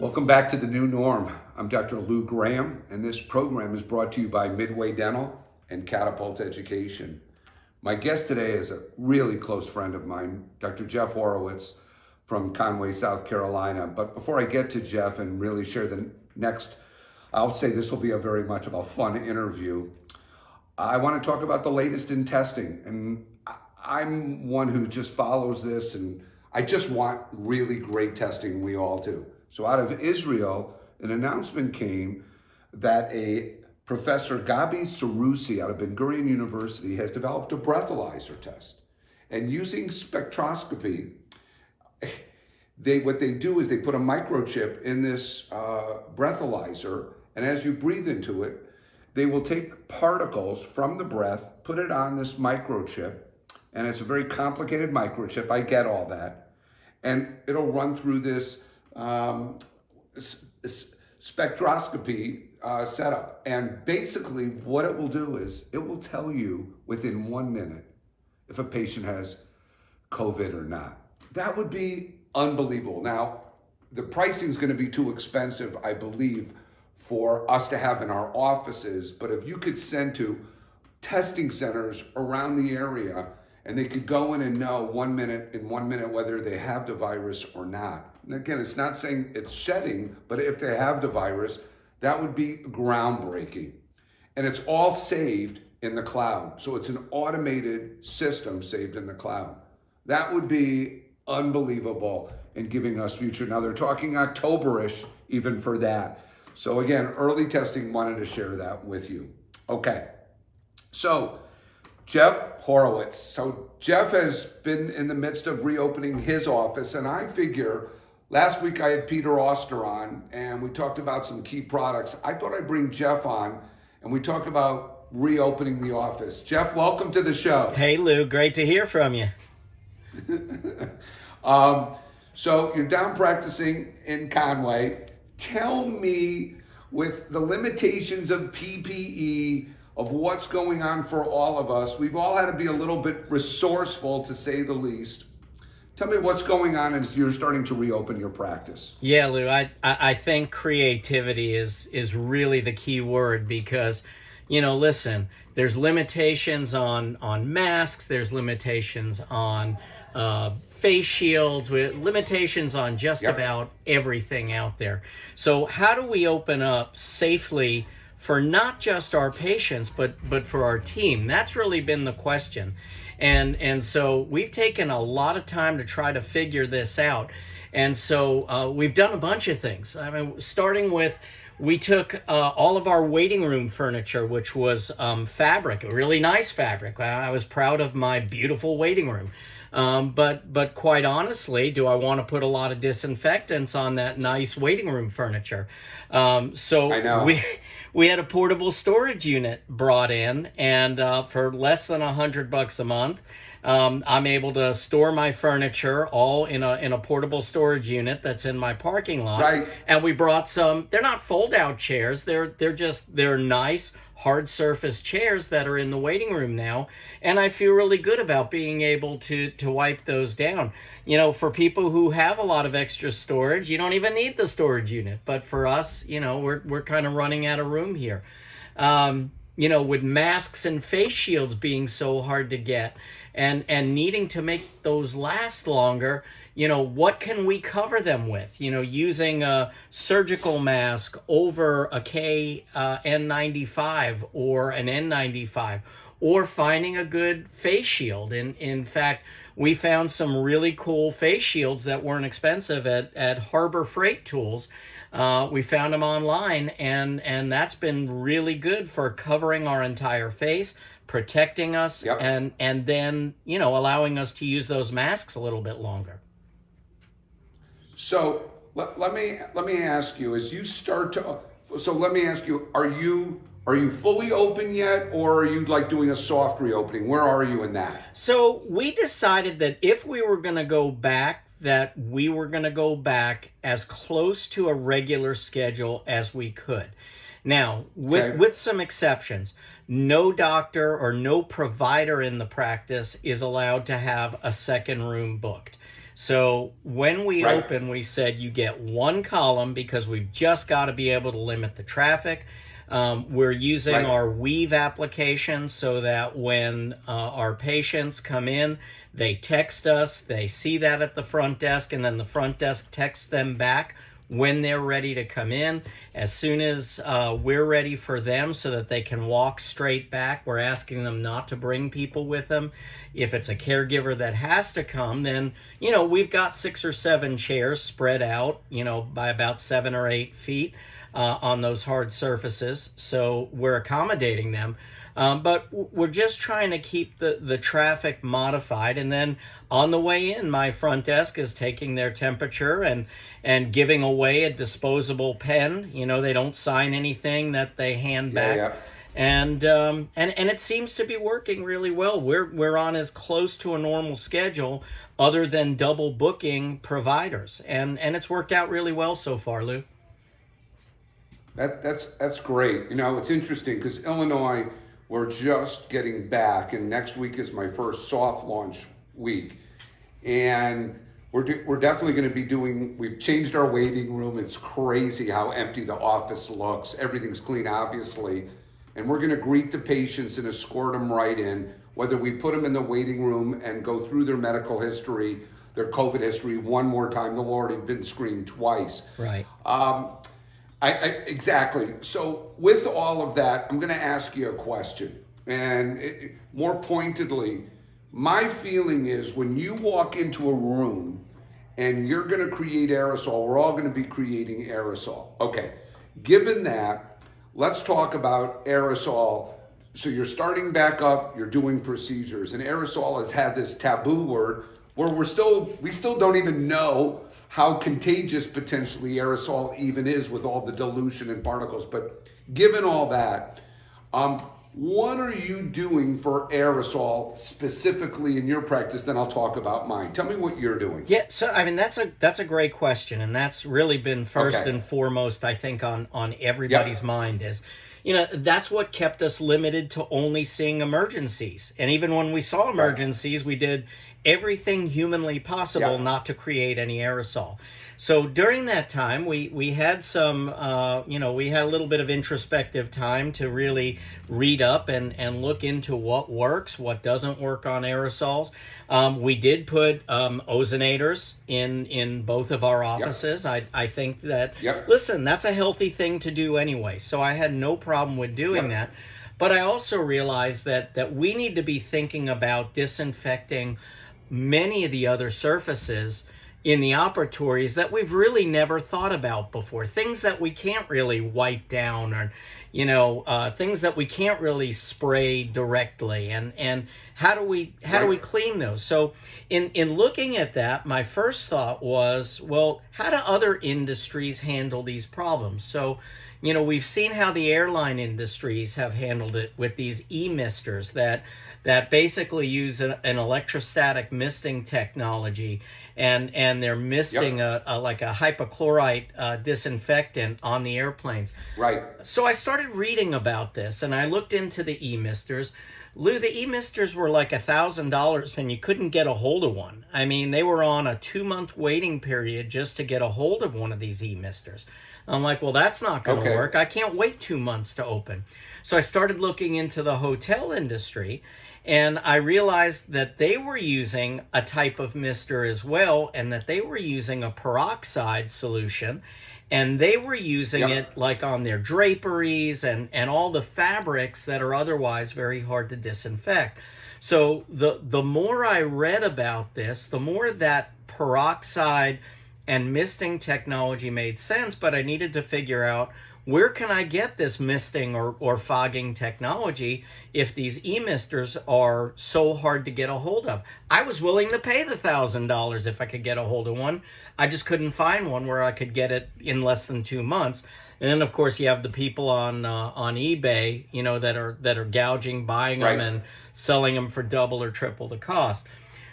Welcome back to The New Norm. I'm Dr. Lou Graham, and this program is brought to you by Midway Dental and Catapult Education. My guest today is a really close friend of mine, Dr. Jeff Horowitz from Conway, South Carolina. But before I get to Jeff and really share the next, I'll say this will be a very much of a fun interview. I want to talk about the latest in testing. And I'm one who just follows this, and I just want really great testing. We all do. So out of Israel, an announcement came that a Professor Gabi Sarusi out of Ben Gurion University has developed a breathalyzer test. And using spectroscopy, what they do is they put a microchip in this breathalyzer, and as you breathe into it, they will take particles from the breath, put it on this microchip, and it's a very complicated microchip, I get all that, and it'll run through this spectroscopy setup. And basically what it will do is it will tell you within 1 minute if a patient has COVID or not. That would be unbelievable. Now, the pricing is going to be too expensive, I believe, for us to have in our offices. But if you could send to testing centers around the area and they could go in and know in 1 minute whether they have the virus or not. And again, it's not saying it's shedding, but if they have the virus, that would be groundbreaking. And it's all saved in the cloud. So it's an automated system saved in the cloud. That would be unbelievable in giving us future. Now they're talking October-ish even for that. So again, early testing, wanted to share that with you. Okay, so Jeff Horowitz. So Jeff has been in the midst of reopening his office, and I figure last week I had Peter Oster on, and we talked about some key products. I thought I'd bring Jeff on, and we talk about reopening the office. Jeff, welcome to the show. Hey Lou, great to hear from you. So you're down practicing in Conway. Tell me, with the limitations of PPE, of what's going on for all of us, we've all had to be a little bit resourceful, to say the least. Tell me what's going on as you're starting to reopen your practice. Yeah, Lou, I think creativity is really the key word, because, listen, there's limitations on masks, there's limitations on face shields, limitations on just about everything out there. So how do we open up safely for not just our patients, but for our team? That's really been the question. And so we've taken a lot of time to try to figure this out. And so we've done a bunch of things. I mean, starting with, we took all of our waiting room furniture, which was fabric, a really nice fabric. I was proud of my beautiful waiting room. But quite honestly, do I want to put a lot of disinfectants on that nice waiting room furniture? So I know. We had a portable storage unit brought in, and for less than $100 a month, I'm able to store my furniture all in a portable storage unit that's in my parking lot. Right. And we brought some. They're not fold-out chairs. They're nice hard surface chairs that are in the waiting room now, and I feel really good about being able to wipe those down. For people who have a lot of extra storage, you don't even need the storage unit. But for us, we're kind of running out of room here. With masks and face shields being so hard to get, and needing to make those last longer, what can we cover them with? Using a surgical mask over a N95 or an N95, or finding a good face shield. In fact, we found some really cool face shields that weren't expensive at Harbor Freight Tools. We found them online, and that's been really good for covering our entire face, protecting us, and then allowing us to use those masks a little bit longer. So let me ask you, as you start to, so let me ask you, are you fully open yet, or are you like doing a soft reopening? Where are you in that? So we decided that if we were going to go back, that we were going to go back as close to a regular schedule as we could. Now, with some exceptions, no doctor or no provider in the practice is allowed to have a second room booked. So when we Right. open, we said you get one column because we've just got to be able to limit the traffic. We're using Right. our Weave application so that when our patients come in, they text us, they see that at the front desk, and then the front desk texts them back when they're ready to come in. As soon as we're ready for them so that they can walk straight back, we're asking them not to bring people with them. If it's a caregiver that has to come, then, we've got 6 or 7 chairs spread out, by about 7 or 8 feet on those hard surfaces. So we're accommodating them. But we're just trying to keep the traffic modified. And then on the way in, my front desk is taking their temperature and giving away a disposable pen. They don't sign anything that they hand back. Yeah. And it seems to be working really well. We're on as close to a normal schedule other than double booking providers. And it's worked out really well so far, Lou. That's great. It's interesting because Illinois, we're just getting back, and next week is my first soft launch week, and we're definitely going to be doing. We've changed our waiting room. It's crazy how empty the office looks. Everything's clean, obviously, and we're going to greet the patients and escort them right in. Whether we put them in the waiting room and go through their medical history, their COVID history one more time. They'll already been screened twice. Right. Exactly. So with all of that, I'm going to ask you a question. And more pointedly, my feeling is when you walk into a room and you're going to create aerosol, we're all going to be creating aerosol. Okay. Given that, let's talk about aerosol. So you're starting back up, you're doing procedures, and aerosol has had this taboo word where we still don't even know how contagious potentially aerosol even is with all the dilution and particles. But given all that, what are you doing for aerosol specifically in your practice? Then I'll talk about mine. Tell me what you're doing. Yeah, so that's a great question, and that's really been first Okay. and foremost, I think, on everybody's mind is, that's what kept us limited to only seeing emergencies. And even when we saw emergencies, we did everything humanly possible not to create any aerosol. So during that time, we had some, we had a little bit of introspective time to really read up and look into what works, what doesn't work on aerosols. We did put ozonators in both of our offices. I think that, listen, that's a healthy thing to do anyway. So I had no problem with doing that. But I also realized that we need to be thinking about disinfecting many of the other surfaces in the operatories that we've really never thought about before. Things that we can't really wipe down, or things that we can't really spray directly. And how do we clean those? So in looking at that, my first thought was, well, how do other industries handle these problems? So we've seen how the airline industries have handled it with these e-misters that basically use an electrostatic misting technology, and they're misting a hypochlorite disinfectant on the airplanes. Right. So I started reading about this, and I looked into the e-misters. Lou, the e-misters were like $1,000, and you couldn't get a hold of one. I mean, they were on a 2-month waiting period just to get a hold of one of these e-misters. I'm like, well, that's not going to work. I can't wait 2 months to open. So I started looking into the hotel industry, and I realized that they were using a type of mister as well, and that they were using a peroxide solution, and they were using it like on their draperies and all the fabrics that are otherwise very hard to disinfect. So the more I read about this, the more that peroxide and misting technology made sense, but I needed to figure out, where can I get this misting or fogging technology if these e-misters are so hard to get a hold of? I was willing to pay the $1,000 if I could get a hold of one. I just couldn't find one where I could get it in less than 2 months. And then, of course, you have the people on eBay, that are gouging, buying them and selling them for double or triple the cost.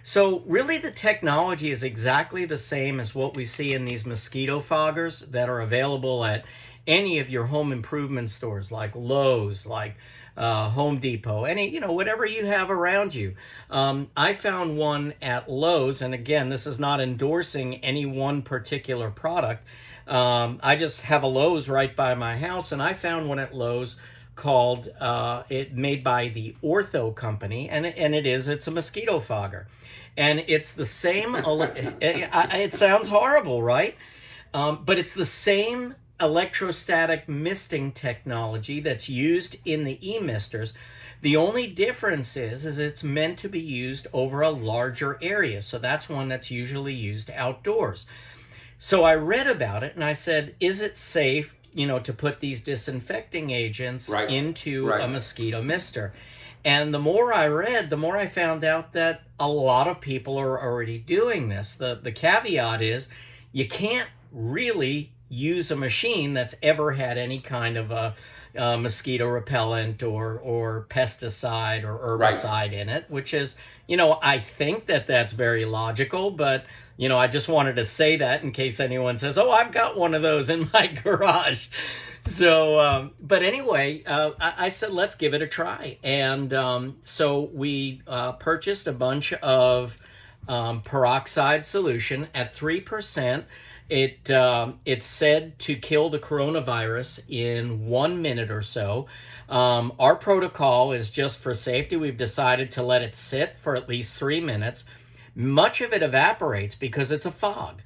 So really the technology is exactly the same as what we see in these mosquito foggers that are available at any of your home improvement stores like Lowe's, like Home Depot, any, whatever you have around you. I found one at Lowe's, and again, this is not endorsing any one particular product. I just have a Lowe's right by my house, and I found one at Lowe's called, made by the Ortho company, and it's a mosquito fogger. And it's the same, it sounds horrible, right? But it's the same electrostatic misting technology that's used in the e-misters. The only difference is it's meant to be used over a larger area. So that's one that's usually used outdoors. So I read about it and I said, is it safe, to put these disinfecting agents into a mosquito mister? And the more I read, the more I found out that a lot of people are already doing this. The caveat is you can't really use a machine that's ever had any kind of a mosquito repellent or pesticide or herbicide in it, which is, I think that's very logical, but, I just wanted to say that in case anyone says, oh, I've got one of those in my garage. So, but anyway, I said, let's give it a try. And so we purchased a bunch of peroxide solution at 3%. It's said to kill the coronavirus in 1 minute or so. Our protocol is just for safety. We've decided to let it sit for at least 3 minutes. Much of it evaporates because it's a fog.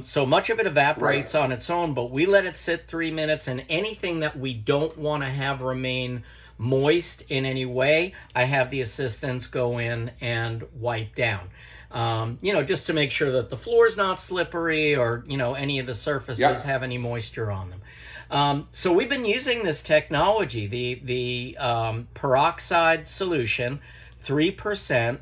So much of it evaporates on its own, but we let it sit 3 minutes, and anything that we don't want to have remain moist in any way, I have the assistants go in and wipe down. Just to make sure that the floor is not slippery or, any of the surfaces have any moisture on them. So we've been using this technology, the peroxide solution, 3%.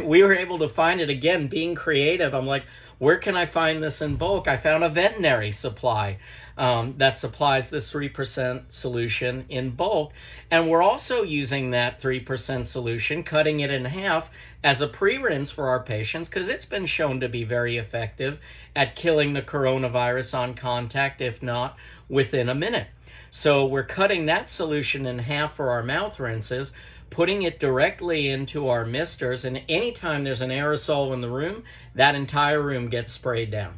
We were able to find it, again, being creative. I'm like, where can I find this in bulk? I found a veterinary supply that supplies this 3% solution in bulk. And we're also using that 3% solution, cutting it in half as a pre-rinse for our patients, because it's been shown to be very effective at killing the coronavirus on contact, if not within a minute. So we're cutting that solution in half for our mouth rinses, putting it directly into our misters, and anytime there's an aerosol in the room, that entire room gets sprayed down.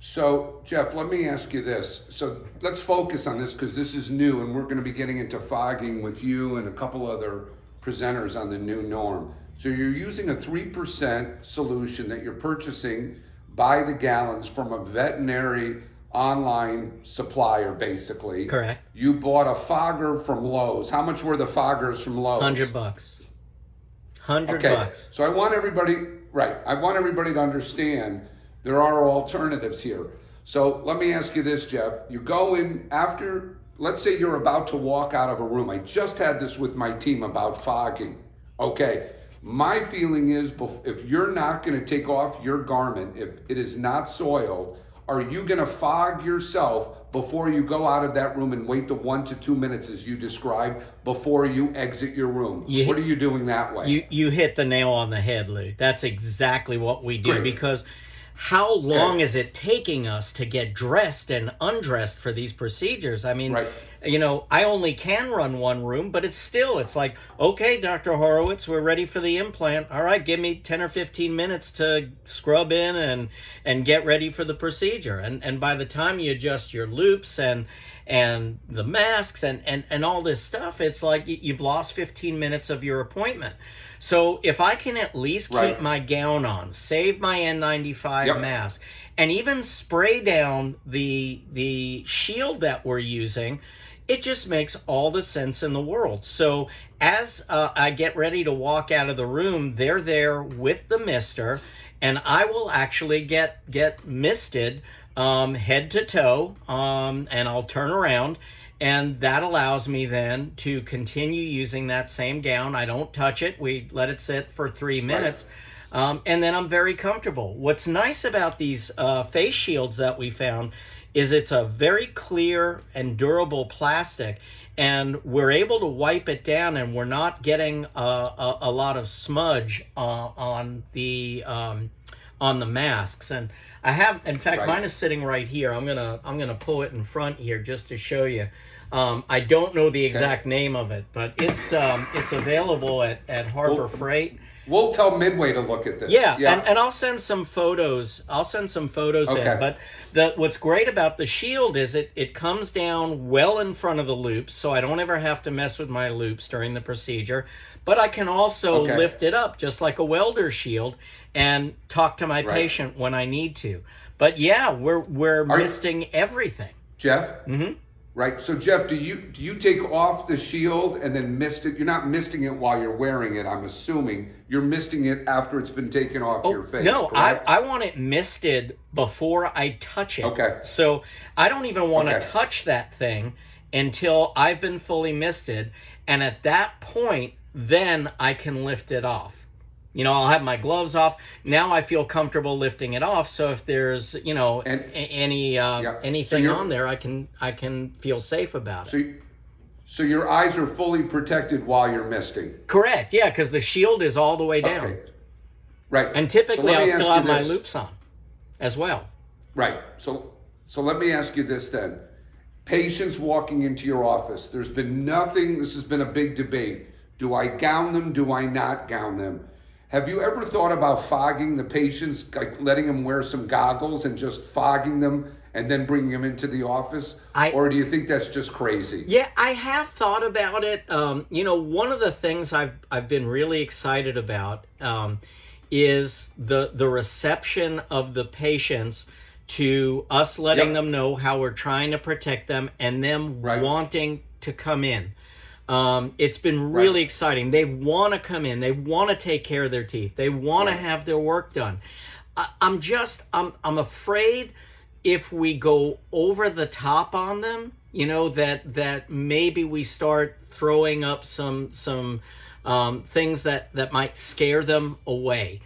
So, Jeff, let me ask you this. So let's focus on this because this is new, and we're going to be getting into fogging with you and a couple other presenters on the new norm. So you're using a 3% solution that you're purchasing by the gallons from a veterinary online supplier, basically. Correct. You bought a fogger from Lowe's. How much were the foggers from Lowe's? $100. $100. So I want everybody to understand there are alternatives here. So let me ask you this, Jeff. You go in after, let's say you're about to walk out of a room. I just had this with my team about fogging. Okay. My feeling is if you're not going to take off your garment, if it is not soiled, are you going to fog yourself before you go out of that room and wait the 1 to 2 minutes as you described before you exit your room? What are you doing that way? You hit the nail on the head, Lou. That's exactly what we do. Because how long is it taking us to get dressed and undressed for these procedures? I mean, I only can run one room, but it's like, okay, Dr. Horowitz, we're ready for the implant. All right, give me 10 or 15 minutes to scrub in and get ready for the procedure. And by the time you adjust your loops and the masks and all this stuff, it's like you've lost 15 minutes of your appointment. So if I can at least keep my gown on, save my N95 mask, and even spray down the shield that we're using, it just makes all the sense in the world. So as I get ready to walk out of the room, they're there with the mister, and I will actually get misted head to toe, and I'll turn around, and that allows me then to continue using that same gown. I don't touch it. We let it sit for 3 minutes. And then I'm very comfortable. What's nice about these face shields that we found is it's a very clear and durable plastic, and we're able to wipe it down, and we're not getting a lot of smudge on the masks. And I have, in fact, mine is sitting right here. I'm gonna pull it in front here just to show you. I don't know the exact name of it, but it's available at Harbor Freight. We'll tell Midway to look at this. Yeah. And I'll send some photos. Okay. in. But what's great about the shield is it comes down well in front of the loops, so I don't ever have to mess with my loops during the procedure. But I can also lift it up just like a welder shield and talk to my patient when I need to. But yeah, we're misting everything. Jeff? Mm-hmm. Right. So Jeff, do you take off the shield and then mist it? You're not misting it while you're wearing it, I'm assuming. You're misting it after it's been taken off your face. No, I want it misted before I touch it. Okay. So I don't even want to touch that thing until I've been fully misted. And at that point, then I can lift it off. I'll have my gloves off. Now I feel comfortable lifting it off. So if there's, anything on there, I can feel safe about it. So your eyes are fully protected while you're misting. Correct. Yeah, because the shield is all the way down. Okay. Right. And typically I'll still have my loops on as well. Right. So let me ask you this then. Patients walking into your office, there's been nothing, this has been a big debate. Do I gown them? Do I not gown them? Have you ever thought about fogging the patients, like letting them wear some goggles and just fogging them and then bringing them into the office? Or do you think that's just crazy? Yeah, I have thought about it. One of the things I've been really excited about is the reception of the patients to us letting them know how we're trying to protect them and them wanting to come in. It's been really exciting. They want to come in. They want to take care of their teeth. They want to have their work done. I'm afraid if we go over the top on them, that maybe we start throwing up some things that might scare them away.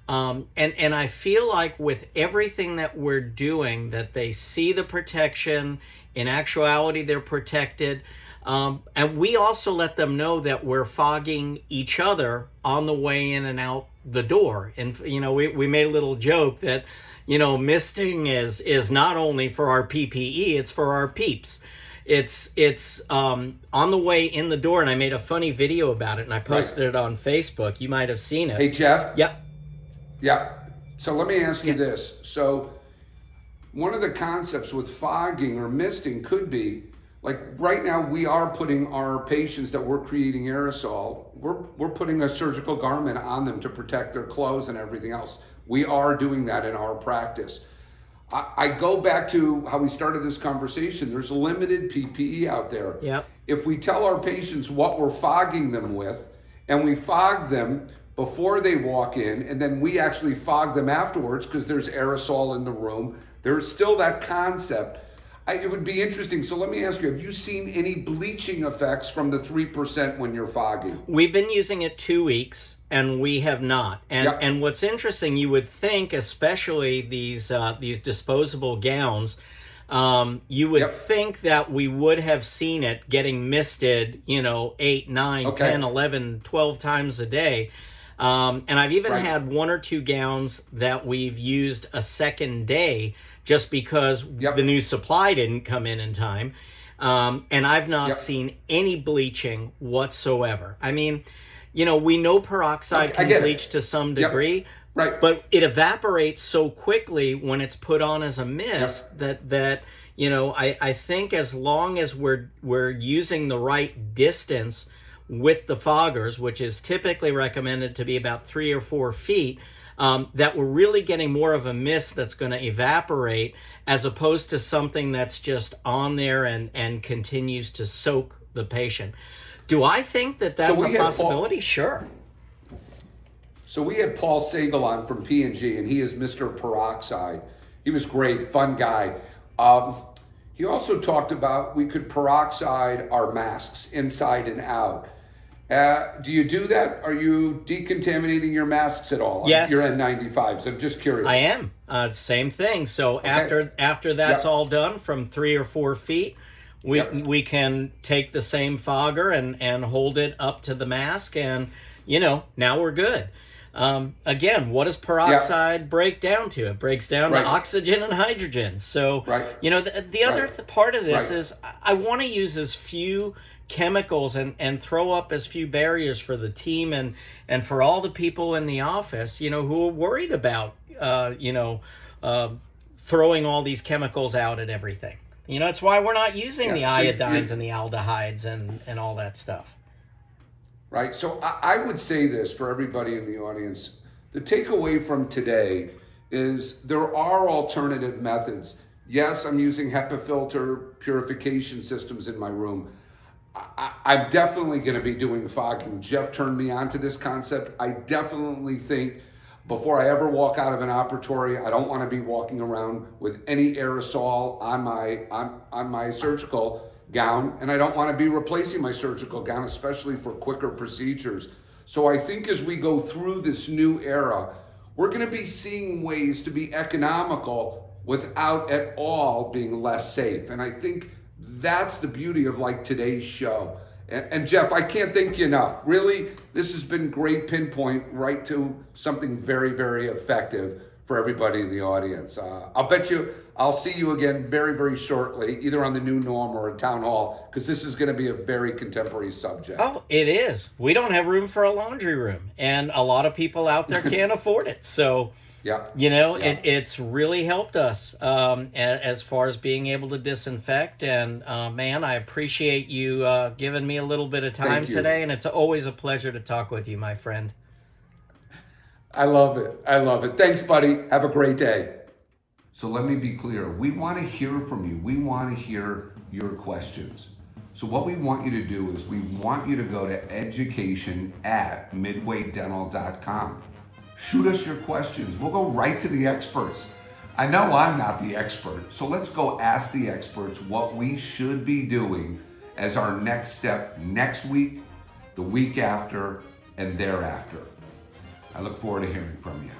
And I feel like with everything that we're doing, that they see the protection. In actuality, they're protected. And we also let them know that we're fogging each other on the way in and out the door. And, we made a little joke that, misting is not only for our PPE, it's for our peeps. It's on the way in the door. And I made a funny video about it and I posted it on Facebook. You might have seen it. Hey, Jeff? Yep. Yeah. So let me ask you this. So one of the concepts with fogging or misting could be, like right now, we are putting our patients that we're creating aerosol, we're putting a surgical garment on them to protect their clothes and everything else. We are doing that in our practice. I go back to how we started this conversation. There's limited PPE out there. Yep. If we tell our patients what we're fogging them with, and we fog them before they walk in, and then we actually fog them afterwards because there's aerosol in the room, there's still that concept. It would be interesting. So let me ask you, have you seen any bleaching effects from the 3% when you're fogging? We've been using it 2 weeks and we have not. And what's interesting, you would think, especially these disposable gowns, you would think that we would have seen it getting misted, 8, 9, 10, 11, 12 times a day. And I've even had 1 or 2 gowns that we've used a second day just because the new supply didn't come in time. And I've not seen any bleaching whatsoever. I mean, we know peroxide can bleach to some degree, but it evaporates so quickly when it's put on as a mist that I think as long as we're using the right distance with the foggers, which is typically recommended to be about 3 or 4 feet, that we're really getting more of a mist that's going to evaporate as opposed to something that's just on there and continues to soak the patient. Do I think that that's a possibility? Sure. So we had Paul Sagal on from P&G, and he is Mr. Peroxide. He was great, fun guy. He also talked about we could peroxide our masks inside and out. Do you do that? Are you decontaminating your masks at all? Yes. Your N95s. I'm just curious. I am. Same thing. So Okay. after that's Yep. all done from 3 or 4 feet, we can take the same fogger and hold it up to the mask, and now we're good. Again, what does peroxide break down to? It breaks down to Right. oxygen and hydrogen. So Right. the other Right. part of this Right. is I want to use as few chemicals and throw up as few barriers for the team and for all the people in the office, who are worried about throwing all these chemicals out at everything. It's why we're not using the iodines and the aldehydes and all that stuff. Right. So I would say this for everybody in the audience. The takeaway from today is there are alternative methods. Yes, I'm using HEPA filter purification systems in my room. I'm definitely going to be doing fogging. Jeff turned me on to this concept. I definitely think before I ever walk out of an operatory, I don't want to be walking around with any aerosol on my surgical gown, and I don't want to be replacing my surgical gown, especially for quicker procedures. So I think as we go through this new era, we're going to be seeing ways to be economical without at all being less safe. And I think that's the beauty of like today's show. And Jeff, I can't thank you enough. Really, this has been great pinpoint right to something very, very effective for everybody in the audience. I'll bet you I'll see you again very, very shortly, either on the new norm or a town hall, because this is going to be a very contemporary subject. Oh, it is. We don't have room for a laundry room, and a lot of people out there can't afford it. So, Yeah. it's really helped us as far as being able to disinfect. And man, I appreciate you giving me a little bit of time Thank you. today, and it's always a pleasure to talk with you, my friend. I love it. I love it. Thanks, buddy. Have a great day. So let me be clear. We want to hear from you. We want to hear your questions. So what we want you to do is we want you to go to education@midwaydental.com. Shoot us your questions. We'll go right to the experts. I know I'm not the expert, so let's go ask the experts what we should be doing as our next step next week, the week after, and thereafter. I look forward to hearing from you.